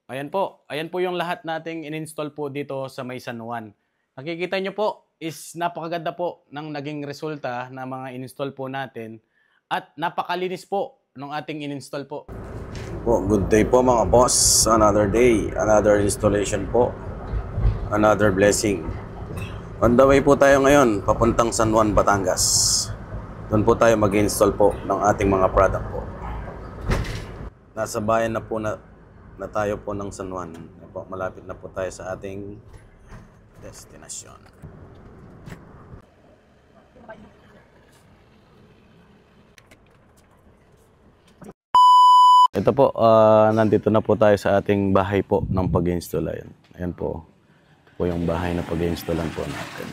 Ayan po yung lahat nating in-install po dito sa may San Juan. Nakikita nyo po is napakaganda po ng naging resulta ng mga in-install po natin at napakalinis po ng ating in-install po. Good day po mga boss. Another day, another installation po. Another blessing. On the way po tayo ngayon, papuntang San Juan, Batangas. Doon po tayo mag-install po ng ating mga product po. Nasa bayan na po na tayo po ng San Juan. Malapit na po tayo sa ating destinasyon. Ito po, nandito na po tayo sa ating bahay po ng pag-install. Ayan po. Ito po yung bahay na pag-installan po natin.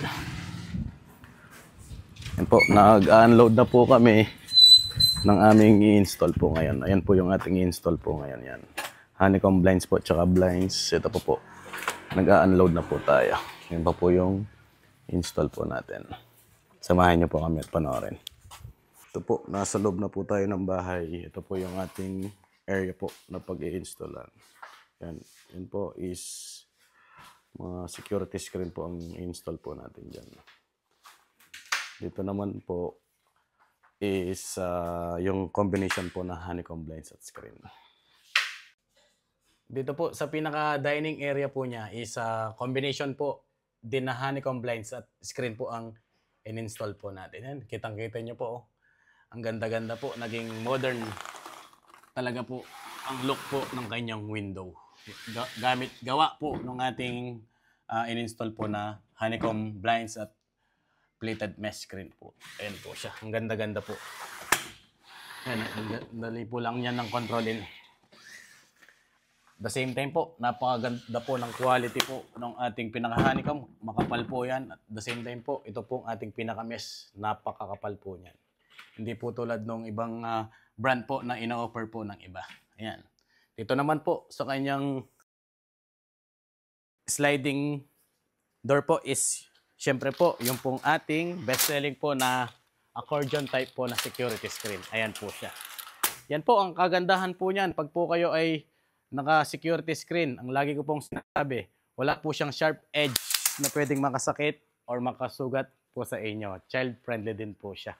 Ayan po, nag-unload na po kami ng aming i-install po ngayon. Ayan po yung ating i-install po ngayon. Yan. Honeycomb blinds po, tsaka blinds. Ito po. Nag-unload na po tayo. Yan pa po yung install po natin. Samahan niyo po kami at panoorin. Ito po, nasa loob na po tayo ng bahay. Ito po yung ating area po na pag-i-installan. Yan. Yan po is mga security screen po ang install po natin dyan. Dito naman po is yung combination po na honeycomb blinds at screen. Dito po sa pinaka-dining area po niya is combination po din na honeycomb blinds at screen po ang in-install po natin. Yan, kitang-kita nyo po. Oh. Ang ganda-ganda po, naging modern talaga po ang look po ng kanyang window. Gawa po ng ating in-install po na honeycomb blinds at plated mesh screen po. Ayan po siya. Ang ganda-ganda po. Ayan, dali po lang yan ng control in. The same time po, napakaganda po ng quality po ng ating pinaka-honeycomb. Makapal po yan. At the same time po, ito po ang ating pinaka-mesh. Napakakapal po niyan. Hindi po tulad ng ibang brand po na ina-offer po ng iba. Ayan. Dito naman po sa kanyang sliding door po is syempre po yung pong ating best-selling po na accordion type po na security screen. Ayan po siya. Yan po ang kagandahan po niyan. Pag po kayo ay naka-security screen, ang lagi ko pong sinasabi, wala po siyang sharp edge na pwedeng makasakit or makasugat po sa inyo. Child-friendly din po siya.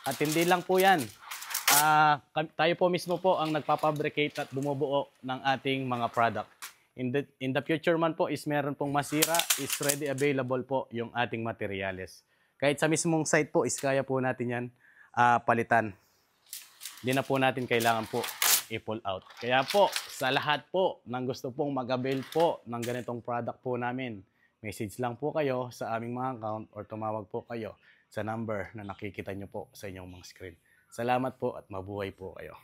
At hindi lang po yan. Tayo po mismo po ang nagpapabricate at bumubuo ng ating mga product. In the future man po is meron pong masira, is ready available po yung ating materials. Kahit sa mismong site po is kaya po natin yan palitan. Hindi na po natin kailangan po i-pull out. Kaya po, sa lahat po ng gusto pong mag-avail po ng ganitong product po namin, message lang po kayo sa aming mga account or tumawag po kayo sa number na nakikita nyo po sa inyong mga screen. Salamat po at mabuhay po kayo.